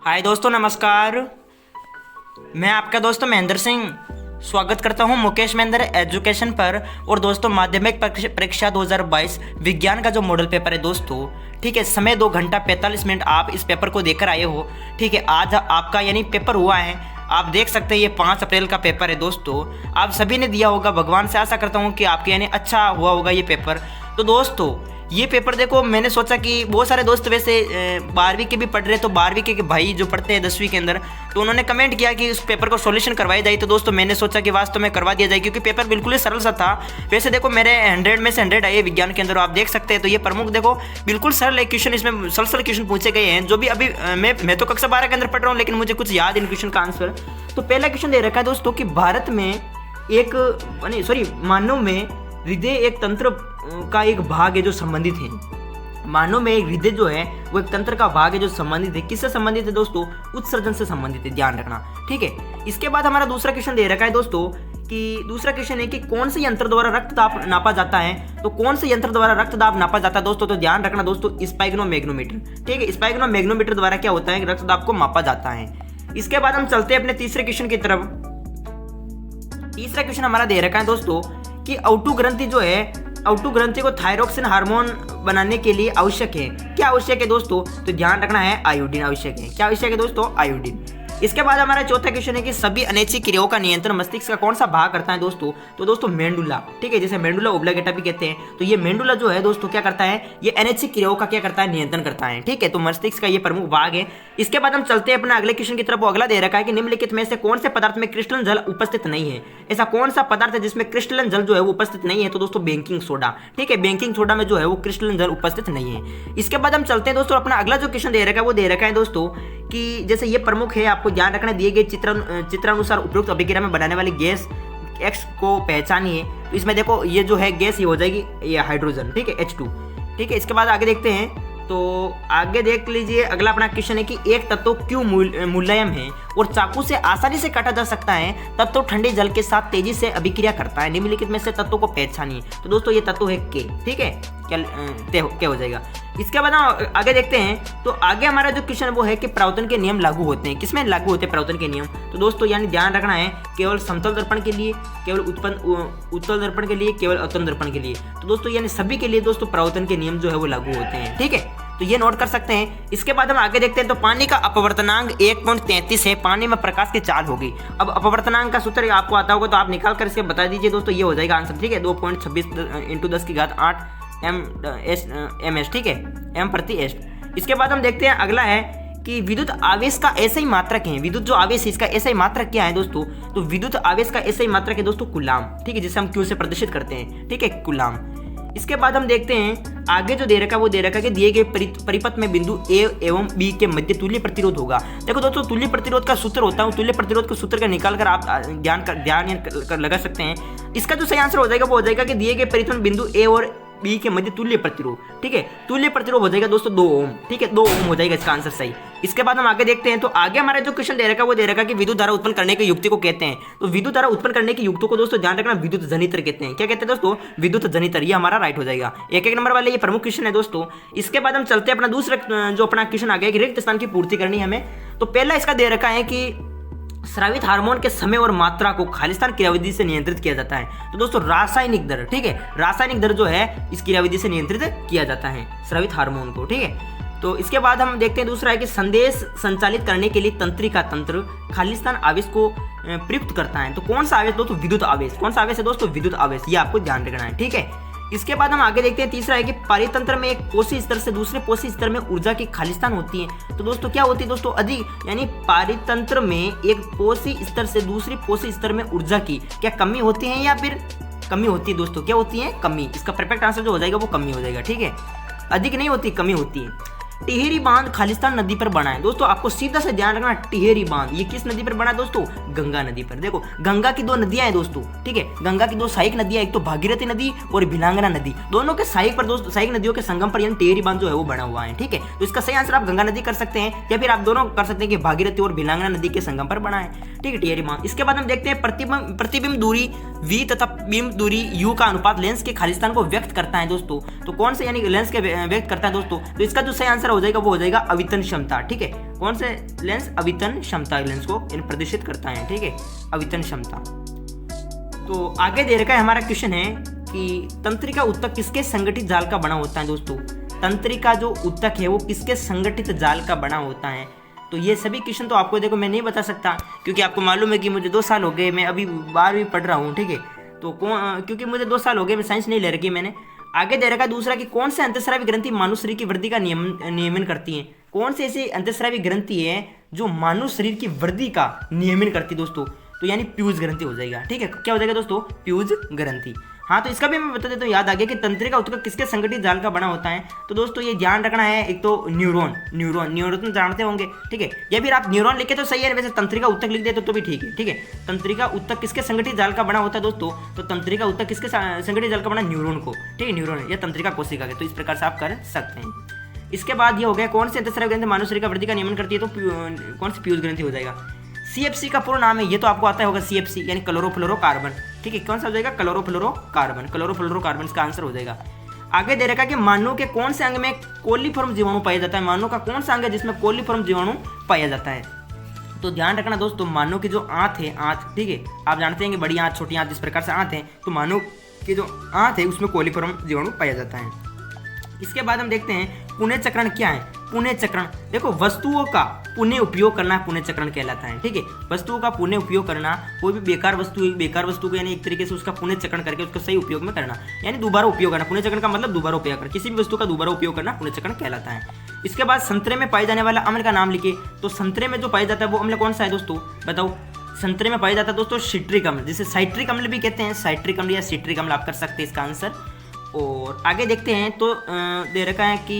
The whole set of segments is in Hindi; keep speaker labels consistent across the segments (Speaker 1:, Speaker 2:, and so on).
Speaker 1: हाय दोस्तों, नमस्कार। मैं आपका दोस्त महेंद्र सिंह स्वागत करता हूं मुकेश महेंद्र एजुकेशन पर। और दोस्तों, माध्यमिक परीक्षा 2022 विज्ञान का जो मॉडल पेपर है दोस्तों, ठीक है, समय 2 घंटा 45 मिनट आप इस पेपर को देकर आए हो। ठीक है, आज आपका यानी पेपर हुआ है। आप देख सकते हैं ये 5 अप्रैल का पेपर है दोस्तों। आप सभी ने दिया होगा। भगवान से आशा करता हूँ कि आपके यानी अच्छा हुआ होगा ये पेपर। तो दोस्तों, ये पेपर देखो, मैंने सोचा कि बहुत सारे दोस्त वैसे 12वीं के भी पढ़ रहे, तो 12वीं के भाई जो पढ़ते हैं 10वीं के अंदर, तो उन्होंने कमेंट किया कि इस पेपर को सॉल्यूशन करवाई जाए। तो दोस्तों, मैंने सोचा कि वास्तव में करवा दिया जाए, क्योंकि पेपर बिल्कुल ही सरल सा था। वैसे देखो, मेरे 100 में से 100 आए विज्ञान के अंदर, आप देख सकते हैं। तो ये प्रमुख देखो, बिल्कुल सरल है क्वेश्चन, इसमें सरल क्वेश्चन पूछे गए हैं। जो भी अभी मैं तो कक्षा 12 के अंदर पढ़ रहा हूँ, लेकिन मुझे कुछ याद इन क्वेश्चन का आंसर। तो पहला क्वेश्चन दे रखा है दोस्तों कि भारत में मानव में हृदय एक तंत्र का एक भाग है जो संबंधित है। मानव में एक हृदय जो है वो एक तंत्र का भाग है जो संबंधित है। किससे संबंधित है दोस्तों? उत्सर्जन से संबंधित है, ध्यान रखना। ठीक है, इसके बाद हमारा दूसरा क्वेश्चन दे रखा है दोस्तों कि दूसरा क्वेश्चन है कि कौन से यंत्र द्वारा रक्तदाब नापा जाता है। तो कौन से यंत्र द्वारा रक्तदाब नापा जाता है दोस्तों? तो ध्यान रखना दोस्तों, स्पाइग्नोमैग्नोमीटर। ठीक है, स्पाइग्नोमैग्नोमीटर द्वारा क्या होता है? रक्तदाब को मापा जाता है। इसके बाद हम चलते हैं अपने तीसरे क्वेश्चन की तरफ। तीसरा क्वेश्चन हमारा दे रखा है दोस्तों कि औटू ग्रंथि जो है, औटू ग्रंथि को थायरोक्सिन हार्मोन बनाने के लिए आवश्यक है। क्या आवश्यक है दोस्तों? तो ध्यान रखना है, आयोडीन आवश्यक है। क्या आवश्यक है दोस्तों? आयोडीन। इसके बाद हमारा चौथा क्वेश्चन है कि सभी अनैच्छिक क्रियाओं का नियंत्रण मस्तिष्क का कौन सा भाग करता है दोस्तों? तो दोस्तों, मेंडुला। ठीक है, जैसे मेंडुला ओब्लांगेटा भी कहते हैं। तो ये मेंडुला जो है दोस्तों क्या करता है? ये अनैच्छिक क्रियाओं का क्या करता है? नियंत्रण करता है। ठीक है, तो मस्तिष्क का ये प्रमुख भाग है। इसके बाद हम चलते हैं अपना अगले क्वेश्चन की तरफ। वो अगला दे रखा है कि निम्नलिखित में से कौन से पदार्थ में क्रिस्टलन जल उपस्थित नहीं है? ऐसा कौन सा पदार्थ है जिसमें क्रिस्टलन जल जो है वो उपस्थित नहीं है? तो दोस्तों, बेकिंग सोडा। ठीक है, बेकिंग सोडा में जो है वो क्रिस्टलन जल उपस्थित नहीं है। इसके बाद हम चलते हैं दोस्तों, अपना अगला जो क्वेश्चन दे रखा है वो दे रखा है दोस्तों कि जैसे ये प्रमुख है, आपको ध्यान रखना, दिए गए चित्रानुसार उपयुक्त अभिक्रिया में बनाने वाली गैस X को पहचानिए। तो इसमें देखो, ये जो है गैस ये हो जाएगी ये हाइड्रोजन। ठीक है, H2। ठीक है, इसके बाद आगे देखते हैं। तो आगे देख लीजिए, अगला अपना क्वेश्चन है कि एक तत्व क्यों मुलायम है और चाकू से आसानी से काटा जा सकता है? तत्व ठंडे जल के साथ तेजी से अभिक्रिया करता है। निम्नलिखित में से तत्वों को पहचानिए। तो दोस्तों, ये तत्व है के। ठीक है, क्या हो जाएगा? इसके बाद हम आगे देखते हैं। तो आगे हमारा जो क्वेश्चन वो है कि परावर्तन के नियम लागू होते हैं। किसमें लागू होते हैं परावर्तन के नियम? तो दोस्तों, यानी ध्यान रखना है, केवल समतल दर्पण के लिए, केवल उत्तल दर्पण के लिए, केवल अवतल दर्पण के लिए। तो दोस्तों, यानी सभी के लिए दोस्तों परावर्तन के नियम जो है वो लागू होते हैं। ठीक है, तो ये नोट कर सकते हैं। इसके बाद हम आगे देखते हैं। तो पानी का अपवर्तनांक 1.33 है। पानी में प्रकाश की चाल होगी। अब अपवर्तनांक का सूत्र आपको आता होगा, तो आप निकाल कर इसे बता दीजिए दोस्तों। ये हो जाएगा आंसर। ठीक है, 2.26 × 10⁸ MS। ठीक है, M प्रति S। इसके बाद हम देखते हैं, अगला है कि विद्युत आवेश का ऐसा ही मात्रक है। विद्युत जो आवेश है इसका ऐसा ही मात्रक क्या है दोस्तों? तो विद्युत आवेश का ऐसा ही मात्रक है दोस्तों कूलाम। ठीक है, जिसे हम क्यू से प्रदर्शित करते हैं। ठीक है, कूलाम। इसके बाद हम देखते हैं, आगे जो दे रखा है वो दे रखा है कि दिए गए परिपथ में बिंदु A एवं B के मध्य तुल्य प्रतिरोध होगा। देखो दोस्तों, तुल्य प्रतिरोध का सूत्र होता है, तुल्य प्रतिरोध के सूत्र का निकाल कर आप ध्यान लगा सकते हैं। इसका जो सही आंसर हो जाएगा वो हो जाएगा कि दिए गए परिपथ में बिंदु A और B के मध्य तुल्य प्रतिरोध। ठीक है, तुल्य प्रतिरोध हो जाएगा दोस्तों 2 ओम। ठीक है, 2 ओम हो जाएगा इसका आंसर सही। इसके बाद हम आगे देखते हैं। तो आगे हमारा जो क्वेश्चन दे रखा है वो दे रखा है कि विद्युत धारा उत्पन्न करने की युक्ति को कहते हैं। तो विद्युत धारा उत्पन्न करने की युक्ति को दोस्तों ध्यान रखना, विद्युत जनित्र कहते हैं। क्या कहते हैं दोस्तों? विद्युत जनित्र। ये हमारा राइट हो जाएगा। एक नंबर वाले ये प्रमुख क्वेश्चन है दोस्तों। इसके बाद हम चलते हैं अपना दूसरा जो अपना क्वेश्चन आ गया कि रिक्त स्थान की पूर्ति करनी है हमें। तो पहला इसका दे रखा है कि स्रावित हार्मोन के समय और मात्रा को खालिस्तान क्रियाविधि से नियंत्रित किया जाता है। तो दोस्तों, रासायनिक दर। ठीक है, रासायनिक दर जो है इस क्रियाविधि से नियंत्रित किया जाता है स्रावित हार्मोन को। ठीक है, तो इसके बाद हम देखते हैं दूसरा है कि संदेश संचालित करने के लिए तंत्रिका तंत्र खालिस्तान आवेश को प्रयुक्त करता है। तो कौन सा आवेश दोस्तों? विद्युत आवेश। कौन सा आवेश है दोस्तों? विद्युत आवेश। ये आपको ध्यान रखना है। ठीक है, इसके बाद हम आगे देखते हैं। तीसरा है कि पारितंत्र में एक पोषी स्तर से दूसरे पोषी स्तर में ऊर्जा की खालिस्तान होती है। तो दोस्तों, क्या होती है दोस्तों? अधिक, यानी पारितंत्र में एक पोषी स्तर से दूसरी पोषी स्तर में ऊर्जा की क्या कमी होती है या फिर कमी होती है दोस्तों? क्या होती है? कमी। इसका परफेक्ट आंसर जो हो जाएगा वो कमी हो जाएगा। ठीक है, अधिक नहीं होती, कमी होती है। टिहरी बांध खालिस्तान नदी पर बना है। दोस्तों, आपको सीधा से ध्यान रखना, टिहरी बांध ये किस नदी पर बना है दोस्तों? गंगा नदी पर। देखो, गंगा की 2 नदियां हैं दोस्तों। ठीक है, गंगा की 2 सहायक नदियां, एक तो भागीरथी नदी और भिलांगना नदी। दोनों के सहायक पर दोस्तों, सहायक नदियों के संगम पर यानी टिहरी बांध जो है वो बना हुआ है। ठीक है, तो इसका सही आंसर आप गंगा नदी कर सकते हैं, या फिर आप दोनों कर सकते हैं कि भागीरथी और भिलांगना नदी के संगम पर बना है। ठीक है, टिहरी बांध। इसके बाद हम देखते हैं प्रतिबिंब दूरी V तथा बिंब दूरी U का अनुपात लेंस के खालिस्तान को व्यक्त करता है दोस्तों। तो कौन से यानी लेंस के व्यक्त करता है दोस्तों? तो इसका जो सही आंसर तीसरा हो जाएगा वो हो जाएगा अवितन क्षमता। ठीक है, कौन से लेंस? अवितन क्षमता लेंस को प्रदर्शित करता है। ठीक है, अवितन क्षमता। तो आगे दे रखा है हमारा क्वेश्चन है कि तंत्रिका ऊतक किसके संगठित जाल का बना होता है दोस्तों? तंत्रिका जो ऊतक है वो किसके संगठित जाल का बना होता है? तो ये सभी क्वेश्चन तो आपको देखो मैं नहीं बता सकता, क्योंकि आपको मालूम है कि मुझे 2 साल हो गए, मैं अभी 12वीं पढ़ रहा हूँ। ठीक है, तो क्योंकि मुझे 2 साल हो गए, मैं साइंस नहीं ले रखी मैंने। आगे दे रखा दूसरा कि कौन से अंतःस्रावी ग्रंथि मानव शरीर की वृद्धि का नियमन करती है? कौन से ऐसी अंतःस्रावी ग्रंथि है जो मानव शरीर की वृद्धि का नियमन करती है दोस्तों? तो यानी प्यूज ग्रंथि हो जाएगा। ठीक है, क्या हो जाएगा दोस्तों? प्यूज ग्रंथि। हाँ, तो इसका भी मैं बता देता हूँ, याद आ गया कि तंत्रिका ऊतक किसके संगठित जाल का बना होता है। तो दोस्तों ये ध्यान रखना है, एक तो न्यूरॉन जानते होंगे। ठीक है, या फिर आप न्यूरॉन लिखे तो सही है, वैसे तंत्रिका ऊतक लिख दे तो भी ठीक है। ठीक है, तंत्रिका ऊतक किसके संगठित जाल का बना होता है दोस्तों? तो तंत्रिका ऊतक किसके संगठित जाल का बना? न्यूरॉन को। ठीक है, न्यूरॉन या तंत्रिका कोशिका के। तो इस प्रकार से आप कर सकते हैं। इसके बाद ये हो गया कौन से अंतःस्रावी ग्रंथि मानव शरीर का वृद्धि का नियमन करती है? तो कौन सी? प्यूज ग्रंथि हो जाएगा। CFC का पूर्ण नाम है, ये तो आपको आता होगा, CFC यानी क्लोरोफ्लोरोकार्बन। ठीक है, कौन सा हो जाएगा? क्लोरोफ्लोरोकार्बन इसका आंसर हो जाएगा। आगे दे रखा कि मानव के कौन से अंग में कोलीफॉर्म जीवाणु पाया जाता है? मानव का कौन सा अंग है जिसमें कोलीफॉर्म जीवाणु पाया जाता है? तो ध्यान रखना दोस्तों, मानव की जो आंत है, आंत, ठीक है, आप जानते हैं कि बड़ी आंत छोटी आंत जिस प्रकार से आंत है, तो मानव की जो आंत है उसमें कोलीफॉर्म जीवाणु पाया जाता है। इसके बाद हम देखते हैं पुण्य चक्रण क्या है। पुण्य चक्रण देखो, वस्तुओं का पुण्य उपयोग करना पुण्य चक्रण कहलाता है। ठीक है, वस्तुओं का पुण्य उपयोग करना, कोई भी बेकार वस्तु को यानी एक तरीके से उसका पुण्य चक्रण करके उसको सही उपयोग में करना, यानी दोबारा उपयोग करना। पुण्य चक्रण का मतलब दोबारा उपयोग करना, किसी भी वस्तु का दोबारा उपयोग करना पुण्य चक्रण कहलाता है। इसके बाद संतरे में पाए जाने वाला अम्ल का नाम लिखिए। तो संतरे में जो पाया जाता है वो अम्ल कौन सा है दोस्तों? बताओ। संतरे में पाया जाता है दोस्तों सिट्रिक अम्ल, जिसे साइट्रिक अम्ल भी कहते हैं। साइट्रिक अम्ल या सिट्रिक अम्ल आप कर सकते हैं इसका आंसर। और आगे देखते हैं तो दे रखा है कि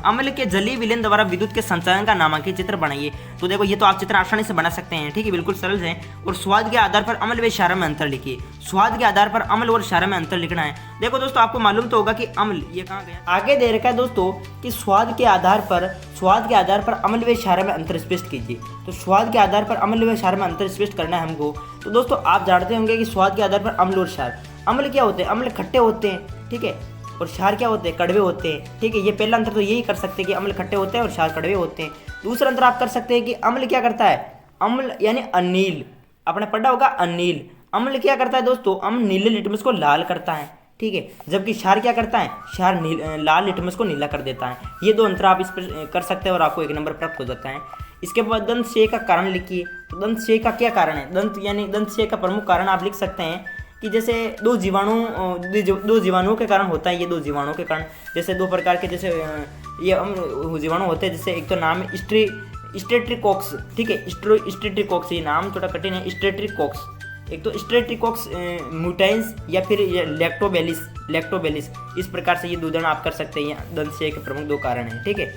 Speaker 1: अम्ल के जलीय विलयन द्वारा विद्युत के संचालन का नामांकित चित्र बनाइए। तो देखो ये तो आप चित्र आसानी से बना सकते हैं। ठीक है, बिल्कुल सरल है। और स्वाद के आधार पर अम्ल व क्षार में अंतर लिखिए। स्वाद के आधार पर अम्ल और क्षार में अंतर लिखना है। देखो दोस्तों, आपको मालूम तो होगा कि अम्ल ये कहाँ गया। आगे दे रखा है दोस्तों कि स्वाद के आधार पर अम्ल व क्षार में अंतर स्पष्ट कीजिए। तो स्वाद के आधार पर अम्ल व क्षार में अंतर स्पष्ट करना है हमको। तो दोस्तों आप जानते होंगे कि स्वाद के आधार पर अम्ल और क्षार, अम्ल क्या होते हैं? अम्ल खट्टे होते हैं। ठीक है, और क्षार क्या होते हैं? कड़वे होते हैं। ठीक है, ये पहला अंतर तो यही कर सकते हैं कि अम्ल खट्टे होते हैं और क्षार कड़वे होते हैं। दूसरा अंतर आप कर सकते हैं कि अम्ल क्या करता है? अम्ल यानी अनील, आपने पढ़ा होगा अनील। अम्ल क्या करता है दोस्तों? अम्ल नीले लिटमस को लाल करता है। ठीक है, जबकि क्षार क्या करता है? क्षार लाल लिटमस को नीला कर देता है। ये 2 अंतर आप इस पर कर सकते हैं और आपको 1 नंबर प्राप्त हो जाता है। इसके बाद दंत क्षय का कारण लिखिए। तो दंत क्षय का क्या कारण है? दंत क्षय का प्रमुख कारण आप लिख सकते हैं कि जैसे दो जीवाणुओं के कारण होता है। ये 2 जीवाणुओं के कारण, जैसे 2 प्रकार के जैसे ये जीवाणु होते हैं। जैसे एक तो नाम है स्ट्रेप्टोकोकस। ठीक है, स्ट्रेप्टोकोकस, ये नाम थोड़ा कठिन है। स्ट्रेप्टोकोकस, एक तो स्ट्रेप्टोकोकस म्यूटेंस या फिर लैक्टोबैलिस। इस प्रकार से ये 2 उदाहरण आप कर सकते हैं। दंत क्षय के प्रमुख 2 कारण हैं। ठीक है,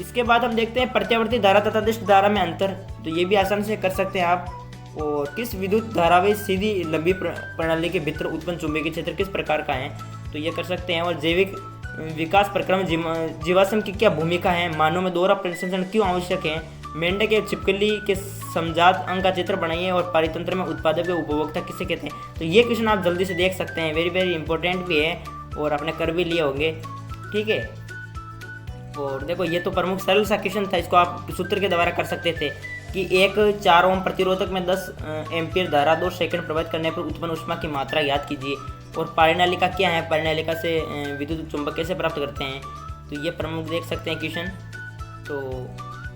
Speaker 1: इसके बाद हम देखते हैं प्रत्यावर्ती धारा तथा दिष्ट धारा में अंतर। तो ये भी आसानी से कर सकते हैं आप। और किस विद्युत धारावाही सीधी लंबी प्रणाली के भीतर उत्पन्न चुंबकीय क्षेत्र किस प्रकार का है? तो ये कर सकते हैं। और जैविक विकास प्रक्रिया में जीवाश्म की क्या भूमिका है? मानव में दोहरा प्रसंस्करण क्यों आवश्यक है? मेंढक के छिपकली के समजात अंग का चित्र बनाइए। और पारितंत्र में उत्पादक व उपभोक्ता किसे कहते हैं? तो ये क्वेश्चन आप जल्दी से देख सकते हैं, वेरी इंपॉर्टेंट भी है और आपने कर भी लिए होंगे। ठीक है, और देखो ये तो प्रमुख सरल सा क्वेश्चन था, इसको आप सूत्र के द्वारा कर सकते थे कि एक 4 ओम प्रतिरोधक में 10 एम्पीयर धारा 2 सेकंड प्रवाहित करने पर उत्पन्न ऊष्मा की मात्रा याद कीजिए। और परिनालिका क्या है? परिनालिका से विद्युत चुंबक कैसे प्राप्त करते हैं? तो ये प्रमुख देख सकते हैं क्वेश्चन, तो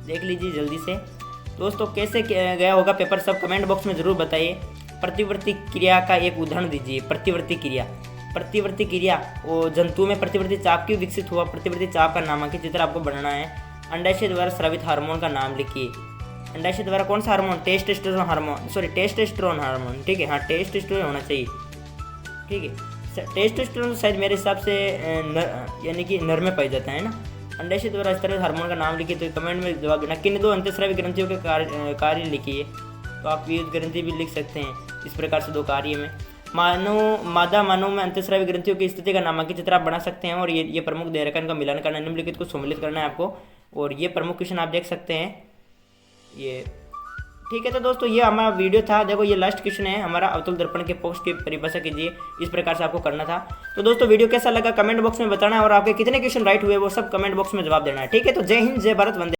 Speaker 1: देख लीजिए जल्दी से। दोस्तों कैसे गया होगा पेपर, सब कमेंट बॉक्स में ज़रूर बताइए। प्रतिवर्ती क्रिया का एक उदाहरण दीजिए। प्रतिवर्ती क्रिया और जंतु में प्रतिवर्ती चाप क्यों विकसित हुआ? प्रतिवर्ती चाप का नामांकित चित्र आपको बनाना है। अंडाशय द्वारा स्रावित हार्मोन का नाम लिखिए। अंडाशय द्वारा कौन सा हार्मोन? Testosterone hormone. ठीक है, हाँ टेस्टोस्टेरोन होना चाहिए। ठीक है, टेस्टोस्टेरोन शायद मेरे हिसाब से यानी कि नर में पाया जाता है ना। अंडाशय द्वारा स्रावित हार्मोन का नाम लिखिए। तो कमेंट में जवाब देना। किन 2 अंतःस्रावी ग्रंथियों के कार्य लिखिए। तो आप पीयूष ग्रंथि भी लिख सकते हैं। इस प्रकार से 2 कार्य में मादा मानव में अंतःस्रावी ग्रंथियों की स्थिति का नामांकित चित्र आप बना सकते हैं। और ये प्रमुख दे रखा है, इनका मिलान करना, निम्नलिखित को सम्मिलित करना है आपको। और ये प्रमुख क्वेश्चन आप देख सकते हैं। ये ठीक है, तो दोस्तों ये हमारा वीडियो था। देखो ये लास्ट क्वेश्चन है हमारा, अवतल दर्पण के पक्ष की परिभाषा कीजिए, इस प्रकार से आपको करना था। तो दोस्तों वीडियो कैसा लगा कमेंट बॉक्स में बताना, और आपके कितने क्वेश्चन राइट हुए वो सब कमेंट बॉक्स में जवाब देना है। ठीक है, तो जय हिंद, जय भारत, वंदे।